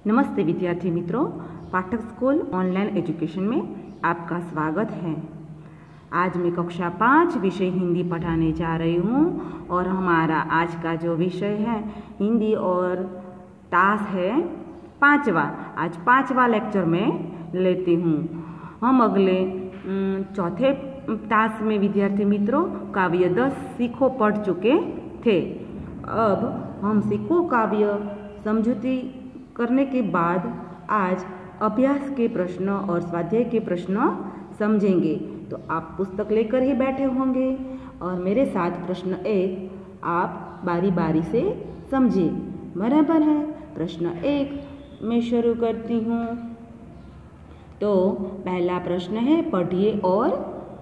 नमस्ते विद्यार्थी मित्रों, पाठक स्कूल ऑनलाइन एजुकेशन में आपका स्वागत है। आज मैं कक्षा 5 विषय हिंदी पढ़ाने जा रही हूँ और हमारा आज का जो विषय है हिंदी और टास्क है 5वां। आज 5वां लेक्चर में लेती हूँ। हम अगले चौथे टास्क में विद्यार्थी मित्रों काव्य 10 सीखो पढ़ चुके थे। अब हम सीखो काव्य समझौती करने के बाद आज अभ्यास के प्रश्न और स्वाध्याय के प्रश्न समझेंगे। तो आप पुस्तक लेकर ही बैठे होंगे और मेरे साथ प्रश्न 1 आप बारी बारी से समझिए। बराबर है। प्रश्न 1 मैं शुरू करती हूँ। तो पहला प्रश्न है, पढ़िए और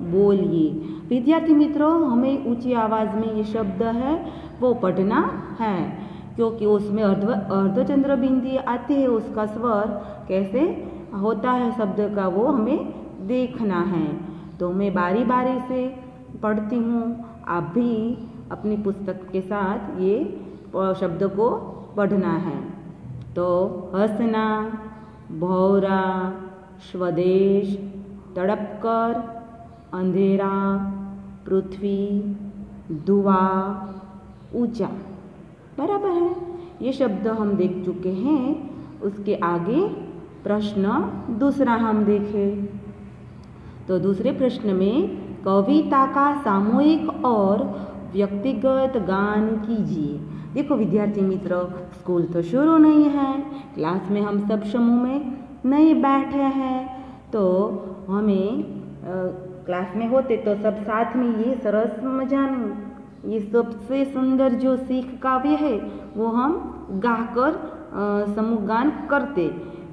बोलिए। विद्यार्थी मित्रों, हमें ऊंची आवाज़ में ये शब्द है वो पढ़ना है, क्योंकि उसमें अर्धचंद्र बिंदी आती है। उसका स्वर कैसे होता है शब्द का वो हमें देखना है। तो मैं बारी बारी से पढ़ती हूँ, आप भी अपनी पुस्तक के साथ ये शब्द को पढ़ना है। तो हंसना, भौरा, स्वदेश, तड़प कर, अंधेरा, पृथ्वी, धुआं, ऊंचा। बराबर है। ये शब्द हम देख चुके हैं। उसके आगे प्रश्न दूसरा हम देखें। तो दूसरे प्रश्न में कविता का सामूहिक और व्यक्तिगत गान कीजिए। देखो विद्यार्थी मित्रों, स्कूल तो शुरू नहीं है, क्लास में हम सब समूह में नहीं बैठे हैं। तो हमें क्लास में होते तो सब साथ में ये सरस मजान, ये सबसे सुंदर जो सीख काव्य है वो हम गाकर समूह गान करते।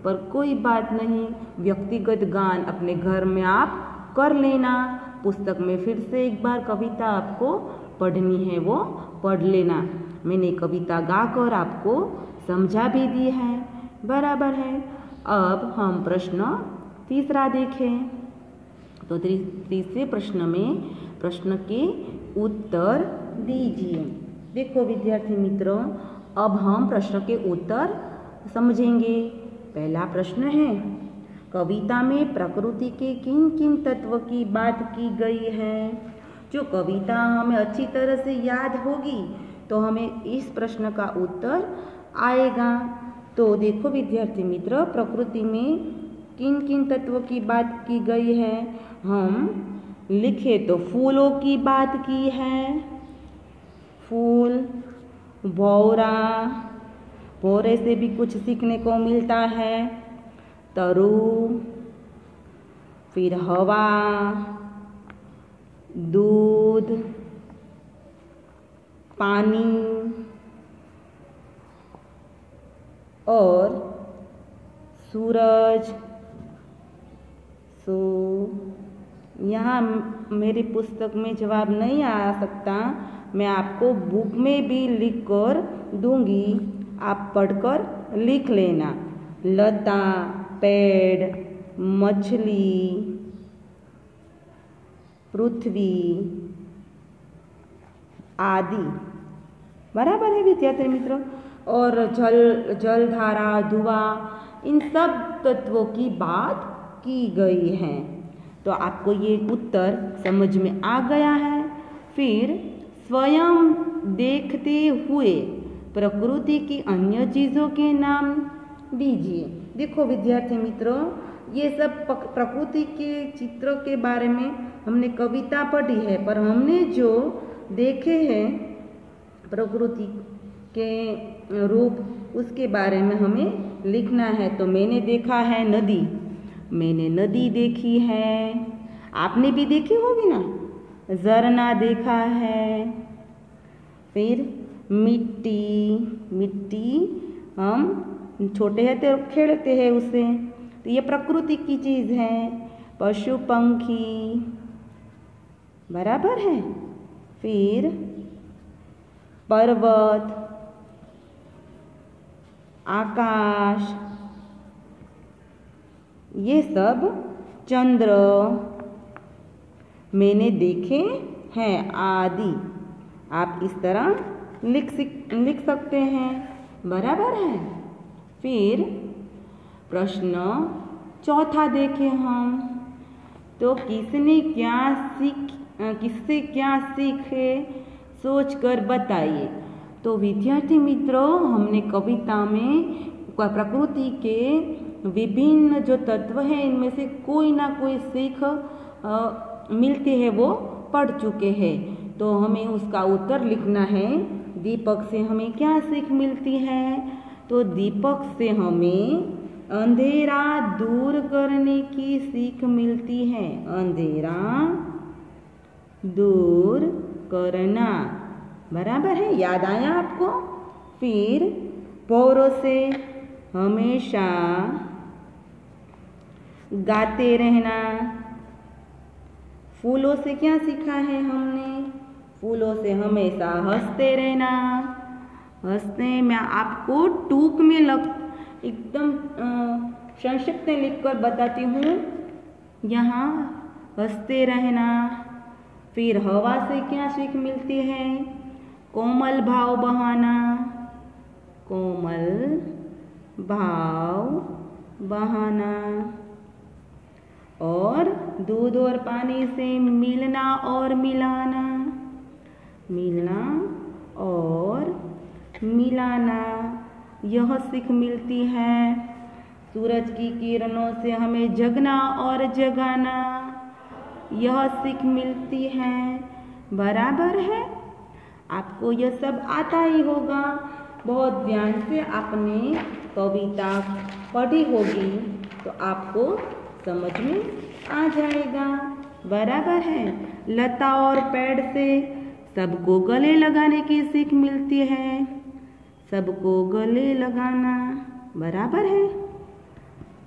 पर कोई बात नहीं, व्यक्तिगत गान अपने घर में आप कर लेना। पुस्तक में फिर से एक बार कविता आपको पढ़नी है वो पढ़ लेना। मैंने कविता गाकर आपको समझा भी दी है। बराबर है। अब हम प्रश्न तीसरा देखें। तो तीसरे प्रश्न में प्रश्न के उत्तर दीजिए। देखो विद्यार्थी मित्रों, अब हम प्रश्न के उत्तर समझेंगे। पहला प्रश्न है, कविता में प्रकृति के किन किन तत्व की बात की गई है। जो कविता हमें अच्छी तरह से याद होगी तो हमें इस प्रश्न का उत्तर आएगा। तो देखो विद्यार्थी मित्र, प्रकृति में किन किन तत्वों की बात की गई है हम लिखे तो फूलों की बात की है। फूल, भौरा, भौरे से भी कुछ सीखने को मिलता है। तरु, फिर हवा, दूध, पानी और सूरज। यहाँ मेरी पुस्तक में जवाब नहीं आ सकता, मैं आपको बुक में भी लिख कर दूंगी, आप पढ़कर लिख लेना। लता, पेड़, मछली, पृथ्वी आदि। बराबर है विद्यार्थी मित्रों। और जलधारा, धुआं, इन सब तत्वों की बात की गई है। तो आपको ये उत्तर समझ में आ गया है। फिर स्वयं देखते हुए प्रकृति की अन्य चीज़ों के नाम दीजिए। देखो विद्यार्थी मित्रों, ये सब प्रकृति के चित्रों के बारे में हमने कविता पढ़ी है, पर हमने जो देखे हैं प्रकृति के रूप उसके बारे में हमें लिखना है। तो मैंने देखा है नदी, मैंने नदी देखी है, आपने भी देखी होगी ना। झरना देखा है। फिर मिट्टी, मिट्टी हम छोटे हैं तो खेलते हैं उससे, तो ये प्रकृति की चीज़ है। पशु पंखी। बराबर है। फिर पर्वत, आकाश, ये सब चंद्र मैंने देखे हैं आदि। आप इस तरह लिख सकते हैं। बराबर है। फिर प्रश्न चौथा देखें हम, तो किससे क्या सीखे सोचकर बताइए। तो विद्यार्थी मित्रों, हमने कविता में प्रकृति के विभिन्न जो तत्व हैं इनमें से कोई ना कोई सीख मिलती है वो पढ़ चुके हैं। तो हमें उसका उत्तर लिखना है। दीपक से हमें क्या सीख मिलती है? तो दीपक से हमें अंधेरा दूर करने की सीख मिलती है। अंधेरा दूर करना, बराबर है, याद आया आपको? फिर पौरों से हमेशा गाते रहना। फूलों से क्या सीखा है हमने? फूलों से हमेशा हंसते रहना। हंसते मैं आपको टूक में एकदम संक्षिप्त में लिखकर बताती हूँ। यहाँ हंसते रहना। फिर हवा से क्या सीख मिलती है? कोमल भाव बहाना। कोमल भाव बहाना। और दूध और पानी से मिलना और मिलाना। मिलना और मिलाना, यह सीख मिलती है। सूरज की किरणों से हमें जगना और जगाना, यह सीख मिलती है। बराबर है? आपको यह सब आता ही होगा। बहुत ध्यान से आपने कविता पढ़ी होगी तो आपको समझ में आ जाएगा। बराबर है? लता और पेड़ से सबको गले लगाने की सीख मिलती है। सबको गले लगाना, बराबर है।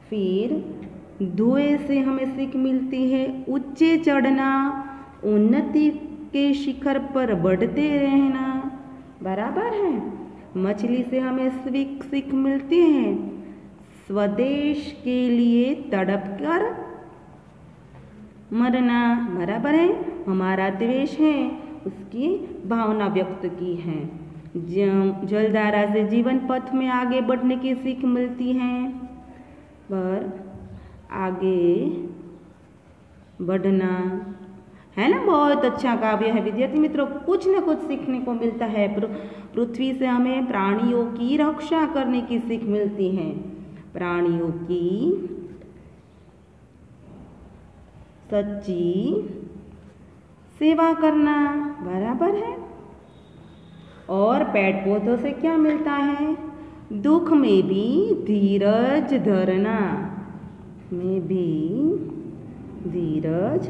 फिर धुएं से हमें सीख मिलती है ऊंचे चढ़ना, उन्नति के शिखर पर बढ़ते रहना, बराबर है। मछली से हमें सीख मिलती है स्वदेश के लिए तड़पकर मरना, बराबर है। हमारा देश है उसकी भावना व्यक्त की है। जलधारा से जीवन पथ में आगे बढ़ने की सीख मिलती है। पर आगे बढ़ना है ना, बहुत अच्छा काव्य है विद्यार्थी मित्रों। कुछ न कुछ सीखने को मिलता है। पृथ्वी से हमें प्राणियों की रक्षा करने की सीख मिलती है। प्राणियों की सच्ची सेवा करना, बराबर है। और पेड़ पौधों से क्या मिलता है? दुख में भी धीरज धरना, में भी धीरज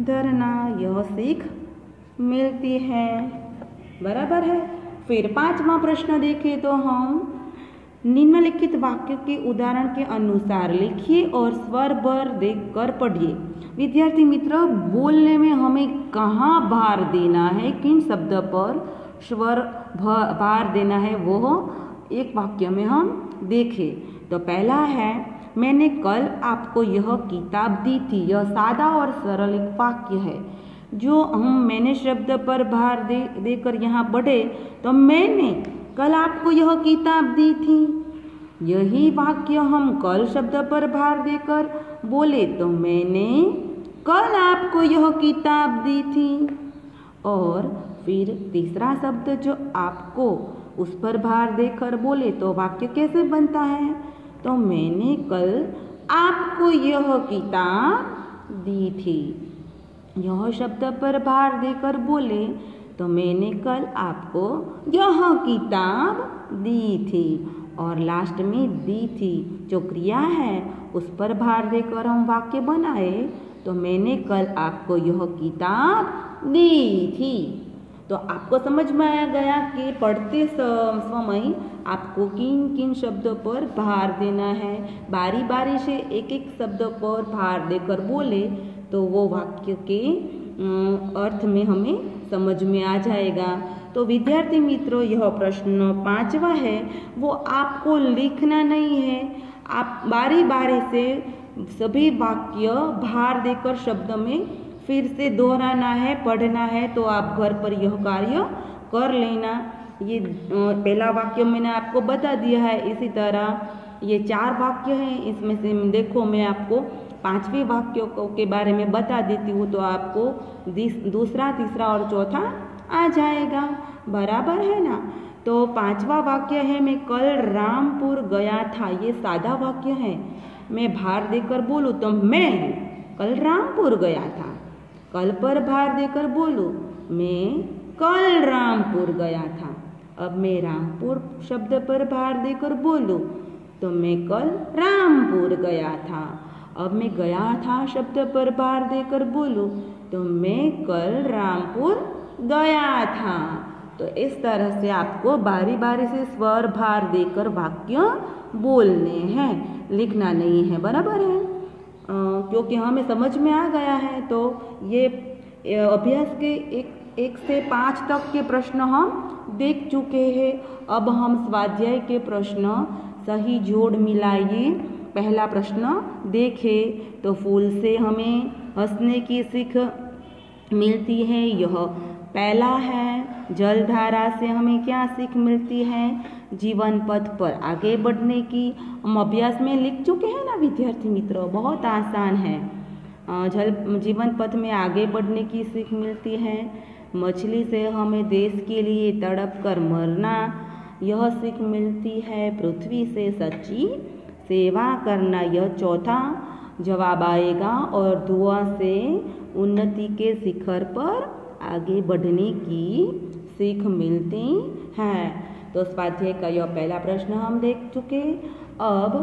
धरना, यह सीख मिलती है। बराबर है। फिर 5वां प्रश्न देखें तो हम निम्नलिखित वाक्यों के उदाहरण के अनुसार लिखिए और स्वर भर देखकर पढ़िए। विद्यार्थी मित्र, बोलने में हमें कहाँ भार देना है, किन शब्द पर स्वर भार देना है, वो एक वाक्य में हम देखें। तो पहला है, मैंने कल आपको यह किताब दी थी। यह सादा और सरल एक वाक्य है। जो हम मैंने शब्द पर भार देकर यहाँ बढ़े तो मैंने कल आपको यह किताब दी थी। यही वाक्य हम कल शब्द पर भार देकर बोले तो मैंने कल आपको यह किताब दी थी। और फिर तीसरा शब्द जो आपको, उस पर भार देकर बोले तो वाक्य कैसे बनता है? तो मैंने कल आपको यह किताब दी थी। यह शब्द पर भार देकर बोले तो मैंने कल आपको यह किताब दी थी। और लास्ट में दी थी जो क्रिया है उस पर भार देकर हम वाक्य बनाए तो मैंने कल आपको यह किताब दी थी। तो आपको समझ में आ गया कि पढ़ते समय आपको किन किन शब्दों पर भार देना है। बारी बारी से एक एक शब्द पर भार देकर बोले तो वो वाक्य के अर्थ में हमें समझ में आ जाएगा। तो विद्यार्थी मित्रों, यह प्रश्न 5वां है, वो आपको लिखना नहीं है। आप बारी बारी से सभी वाक्य भार देकर शब्द में फिर से दोहराना है, पढ़ना है। तो आप घर पर यह कार्य कर लेना। ये पहला वाक्य मैंने आपको बता दिया है। इसी तरह ये 4 वाक्य हैं। इसमें से देखो मैं आपको 5वें वाक्य के बारे में बता देती हूँ, तो आपको दूसरा, तीसरा और चौथा आ जाएगा। बराबर है ना। तो 5वां वाक्य है, मैं कल रामपुर गया था। ये सादा वाक्य है। मैं भार देकर बोलूँ तो मैं कल रामपुर गया था। कल पर भार देकर बोलूँ, मैं कल रामपुर गया था। अब मैं रामपुर शब्द पर भार देकर बोलूँ तो मैं कल रामपुर गया था। अब मैं गया था शब्द पर भार देकर बोलूँ तो मैं कल रामपुर गया था। तो इस तरह से आपको बारी बारी से स्वर भार देकर वाक्य बोलने हैं, लिखना नहीं है। बराबर है। क्योंकि हमें समझ में आ गया है, तो ये अभ्यास के 1 से 5 तक के प्रश्न हम देख चुके हैं। अब हम स्वाध्याय के प्रश्न सही जोड़ मिलाइए। पहला प्रश्न देखें तो फूल से हमें हंसने की सीख मिलती है, यह पहला है। जलधारा से हमें क्या सीख मिलती है? जीवन पथ पर आगे बढ़ने की। हम अभ्यास में लिख चुके हैं ना विद्यार्थी मित्रों, बहुत आसान है। जीवन पथ में आगे बढ़ने की सीख मिलती है। मछली से हमें देश के लिए तड़प कर मरना, यह सीख मिलती है। पृथ्वी से सच्ची सेवा करना, यह चौथा जवाब आएगा। और धुआं से उन्नति के शिखर पर आगे बढ़ने की सीख मिलती है। तो स्वाध्याय का यह पहला प्रश्न हम देख चुके। अब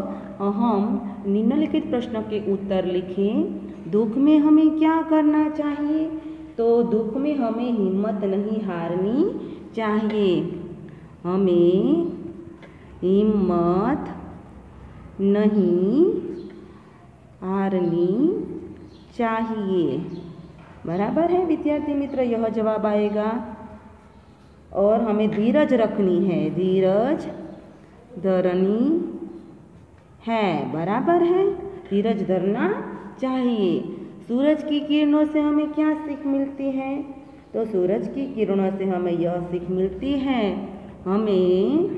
हम निम्नलिखित प्रश्न के उत्तर लिखें। दुख में हमें क्या करना चाहिए? तो दुख में हमें हिम्मत नहीं हारनी चाहिए। हमें हिम्मत नहीं हारनी चाहिए। बराबर है विद्यार्थी मित्र, यह जवाब आएगा। और हमें धीरज रखनी है, धीरज धरनी है। बराबर है, धीरज धरना चाहिए। सूरज की किरणों से हमें क्या सीख मिलती है? तो सूरज की किरणों से हमें यह सीख मिलती है, हमें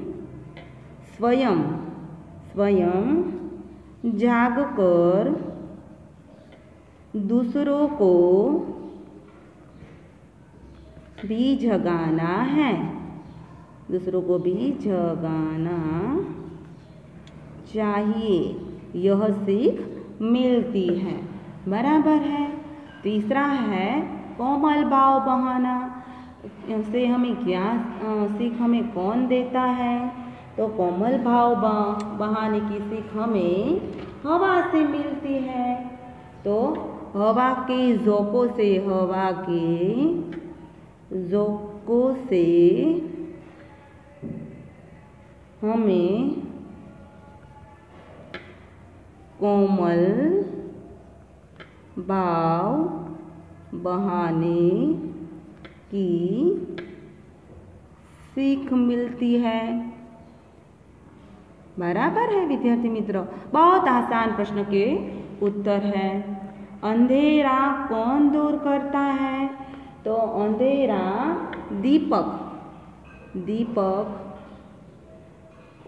स्वयं जागकर दूसरों को भी जगाना है, दूसरों को भी जगाना चाहिए, यह सीख मिलती है। बराबर है। तीसरा है कोमल भाव बहाना से हमें क्या सीख हमें कौन देता है? तो कोमल भाव बहाने की सीख हमें हवा से मिलती है। तो हवा के झोंकों से, हवा के झोंकों से हमें कोमल भाव बहाने की सीख मिलती है। बराबर है विद्यार्थी मित्रों, बहुत आसान प्रश्न के उत्तर है। अंधेरा कौन दूर करता है? तो अंधेरा दीपक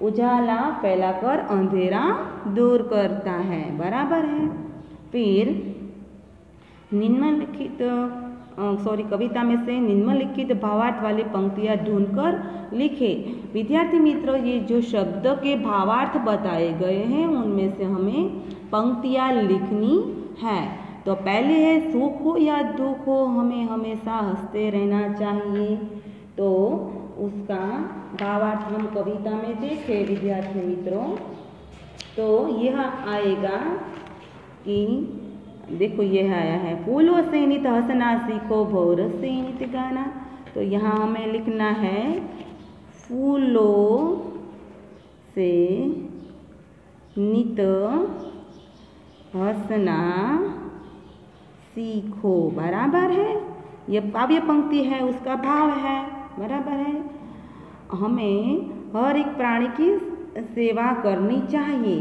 उजाला फैलाकर अंधेरा दूर करता है। बराबर है। फिर कविता में से निम्नलिखित भावार्थ वाली पंक्तियां ढूंढकर लिखे। विद्यार्थी मित्रों, ये जो शब्द के भावार्थ बताए गए हैं उनमें से हमें पंक्तियां लिखनी है। तो पहले है सुख हो या दुख हो, हमें हमेशा हंसते रहना चाहिए। तो उसका भावार्थ हम कविता में देखें विद्यार्थी मित्रों, तो यह आएगा कि देखो यह आया है, फूलों से नित हंसना सीखो, भौर से नित गाना। तो यहाँ हमें लिखना है फूलों से नित हंसना सीखो। बराबर है। ये काव्य पंक्ति है, उसका भाव है। बराबर है। हमें हर एक प्राणी की सेवा करनी चाहिए।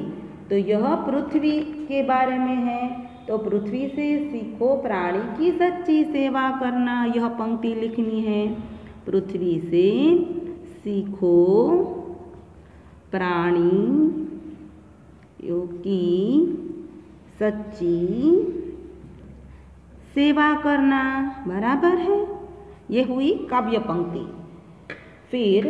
तो यह पृथ्वी के बारे में है। तो पृथ्वी से सीखो प्राणी की सच्ची सेवा करना, यह पंक्ति लिखनी है। पृथ्वी से सीखो प्राणी की सच्ची सेवा करना। बराबर है, ये हुई काव्य पंक्ति। फिर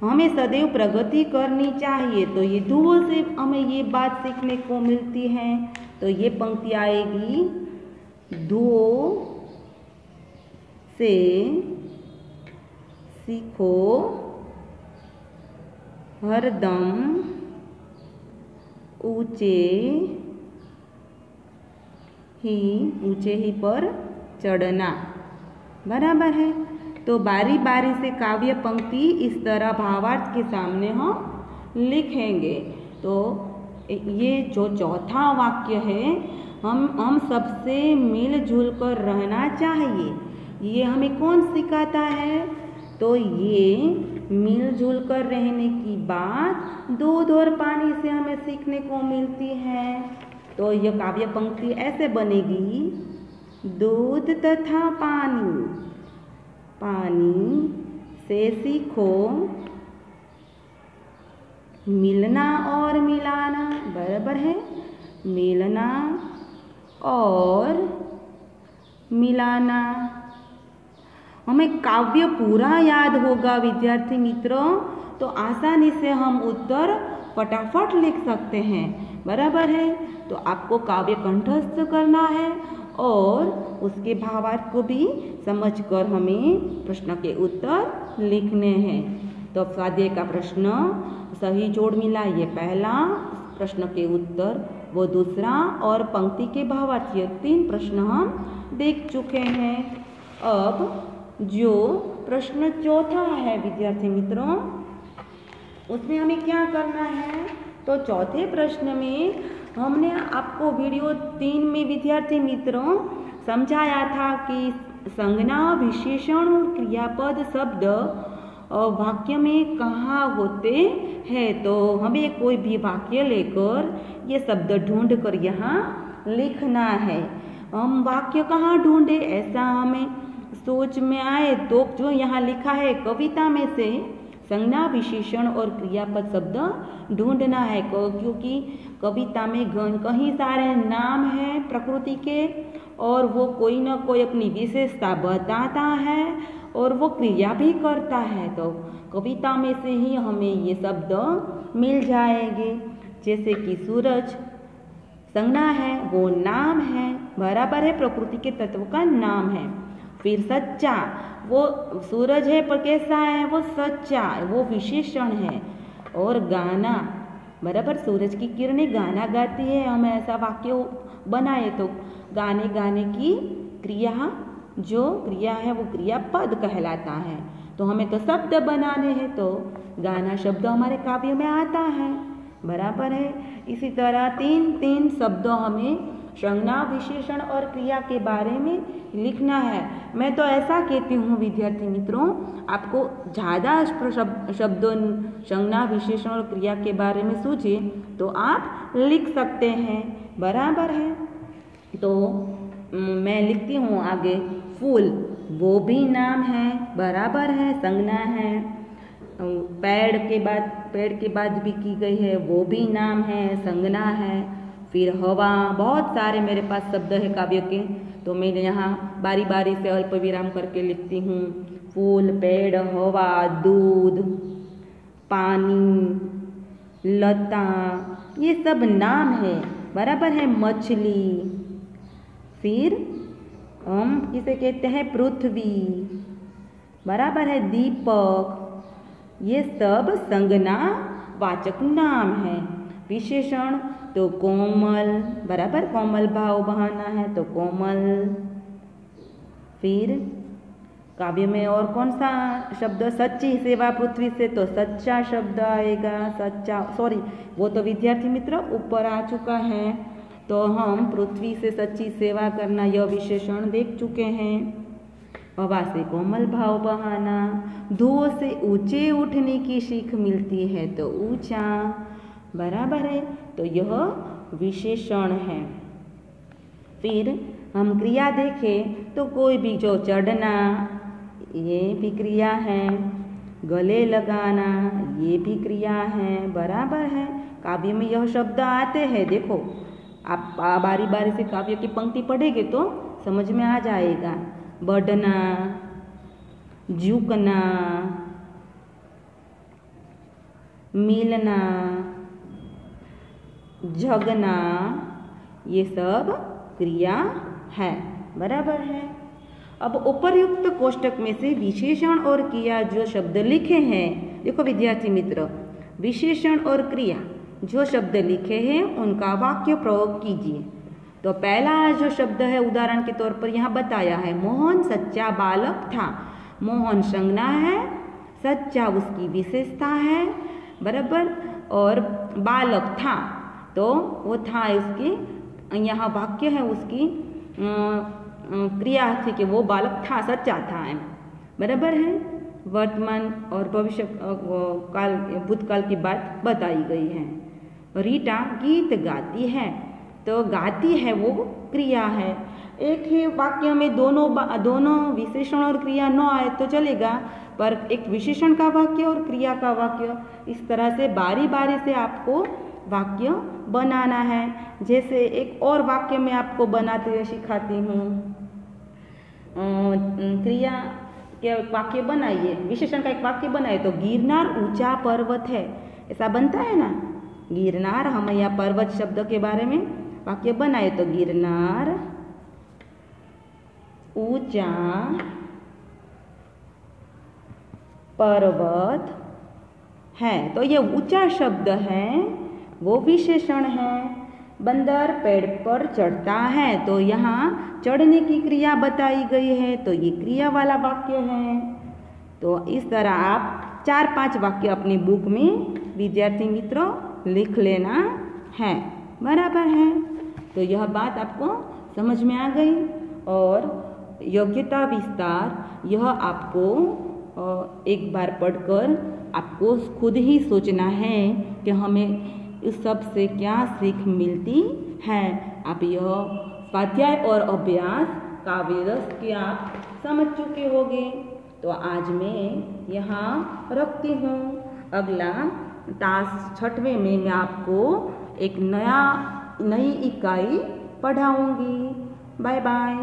हमें सदैव प्रगति करनी चाहिए, तो ये दुओ से हमें ये बात सीखने को मिलती है। तो ये पंक्ति आएगी, दुओ से सीखो हरदम ऊंचे ही पर चढ़ना। बराबर है। तो बारी बारी से काव्य पंक्ति इस तरह भावार्थ के सामने हम लिखेंगे। तो ये जो चौथा वाक्य है, हम सबसे मिलजुल कर रहना चाहिए। ये हमें कौन सिखाता है? तो ये मिलजुल कर रहने की बात दूध और पानी से हमें सीखने को मिलती है। तो यह काव्य पंक्ति ऐसे बनेगी, दूध तथा पानी से सीखो मिलना और मिलाना। बराबर है, मिलना और मिलाना। हमें काव्य पूरा याद होगा विद्यार्थी मित्रों, तो आसानी से हम उत्तर फटाफट लिख सकते हैं। बराबर है। तो आपको काव्य कंठस्थ करना है और उसके भावार्थ को भी समझकर हमें प्रश्न के उत्तर लिखने हैं। तो स्वाध्याय का प्रश्न सही जोड़ मिला, ये पहला, प्रश्न के उत्तर वो दूसरा, और पंक्ति के भावार्थ ये 3 प्रश्न हम देख चुके हैं। अब जो प्रश्न चौथा है विद्यार्थी मित्रों, उसमें हमें क्या करना है? तो चौथे प्रश्न में हमने आपको वीडियो 3 में विद्यार्थी मित्रों समझाया था कि संज्ञा, विशेषण और क्रियापद शब्द वाक्य में कहाँ होते हैं। तो हमें कोई भी वाक्य लेकर ये शब्द ढूंढ कर यहाँ लिखना है। हम वाक्य कहाँ ढूंढे, ऐसा हमें सोच में आए तो जो यहाँ लिखा है कविता में से संज्ञा, विशेषण और क्रियापद शब्द ढूंढना है। क्योंकि कविता में कहीं सारे नाम हैं प्रकृति के, और वो कोई ना कोई अपनी विशेषता बताता है और वो क्रिया भी करता है। तो कविता में से ही हमें ये शब्द मिल जाएंगे। जैसे कि सूरज संज्ञा है, वो नाम है। बराबर है, प्रकृति के तत्व का नाम है। फिर सच्चा, वो सूरज है पर कैसा है? वो सच्चा, वो विशेषण है। और गाना, बराबर, सूरज की किरणें गाना गाती है, हमें ऐसा वाक्य बनाए तो गाने की क्रिया, जो क्रिया है वो क्रियापद कहलाता है। तो हमें तो शब्द बनाने हैं, तो गाना शब्द हमारे काव्य में आता है। बराबर है। इसी तरह 3 शब्दों हमें संज्ञा, विशेषण और क्रिया के बारे में लिखना है। मैं तो ऐसा कहती हूँ विद्यार्थी मित्रों, आपको ज़्यादा शब्दों संज्ञा, विशेषण और क्रिया के बारे में सूझे तो आप लिख सकते हैं। बराबर है। तो मैं लिखती हूँ आगे, फूल, वो भी नाम है। बराबर है, संज्ञा है। पेड़ के बाद भी की गई है, वो भी नाम है, संज्ञा है। फिर हवा, बहुत सारे मेरे पास शब्द है काव्य के, तो मैं यहाँ बारी बारी से अल्प विराम करके लिखती हूँ। फूल, पेड़, हवा, दूध, पानी, लता, ये सब नाम है। बराबर है। मछली, फिर हम किसे कहते हैं? पृथ्वी। बराबर है। दीपक, ये सब संज्ञा वाचक नाम है। विशेषण तो कोमल, बराबर, कोमल भाव बहाना है तो कोमल। फिर काव्य में और कौन सा शब्द? सच्ची सेवा पृथ्वी से, तो सच्चा शब्द आएगा। सच्चा, सॉरी, वो तो विद्यार्थी मित्र ऊपर आ चुका है। तो हम पृथ्वी से सच्ची सेवा करना, यह विशेषण देख चुके हैं। हवा से कोमल भाव बहाना, धुओं से ऊंचे उठने की सीख मिलती है तो ऊंचा। बराबर है। तो यह विशेषण है। फिर हम क्रिया देखें तो कोई भी जो चढ़ना, ये भी क्रिया है। गले लगाना, ये भी क्रिया है। बराबर है। काव्य में यह शब्द आते हैं, देखो आप बारी बारी से काव्य की पंक्ति पढ़ेंगे तो समझ में आ जाएगा। बढ़ना, झुकना, मिलना, जगना, ये सब क्रिया है, बराबर है। अब उपर्युक्त कोष्टक में से विशेषण और क्रिया जो शब्द लिखे हैं, देखो विद्यार्थी मित्र, विशेषण और क्रिया जो शब्द लिखे हैं उनका वाक्य प्रयोग कीजिए। तो पहला जो शब्द है उदाहरण के तौर पर यहाँ बताया है, मोहन सच्चा बालक था। मोहन संज्ञा है, सच्चा उसकी विशेषता है, बराबर, और बालक था तो वो था उसकी, यहाँ वाक्य है उसकी क्रिया थी कि वो बालक था, सच्चा था, बराबर है। वर्तमान और भविष्य काल, भूतकाल की बात बताई गई है। रीटा गीत गाती है, तो गाती है वो क्रिया है। एक ही वाक्य में दोनों विशेषण और क्रिया न आए तो चलेगा, पर एक विशेषण का वाक्य और क्रिया का वाक्य, इस तरह से बारी बारी से आपको वाक्य बनाना है। जैसे एक और वाक्य में आपको बनाते हुए सिखाती हूँ। क्रिया के वाक्य बनाइए, विशेषण का एक वाक्य बनाइए। तो गिरनार ऊंचा पर्वत है, ऐसा बनता है ना। गिरनार, हम यहाँ पर्वत शब्द के बारे में वाक्य बनाए तो गिरनार ऊंचा पर्वत है, तो ये ऊंचा शब्द है वो विशेषण है। बंदर पेड़ पर चढ़ता है, तो यहाँ चढ़ने की क्रिया बताई गई है, तो ये क्रिया वाला वाक्य है। तो इस तरह आप 4-5 वाक्य अपनी बुक में विद्यार्थी मित्रों लिख लेना है, बराबर है। तो यह बात आपको समझ में आ गई। और योग्यता विस्तार, यह आपको एक बार पढ़कर आपको खुद ही सोचना है कि हमें इस सब से क्या सीख मिलती है। आप यह स्वाध्याय और अभ्यास काव्य रस के आप समझ चुके होंगे। तो आज मैं यहाँ रखती हूँ। अगला टास्क 6वें में मैं आपको एक नई इकाई पढ़ाऊँगी। Bye bye.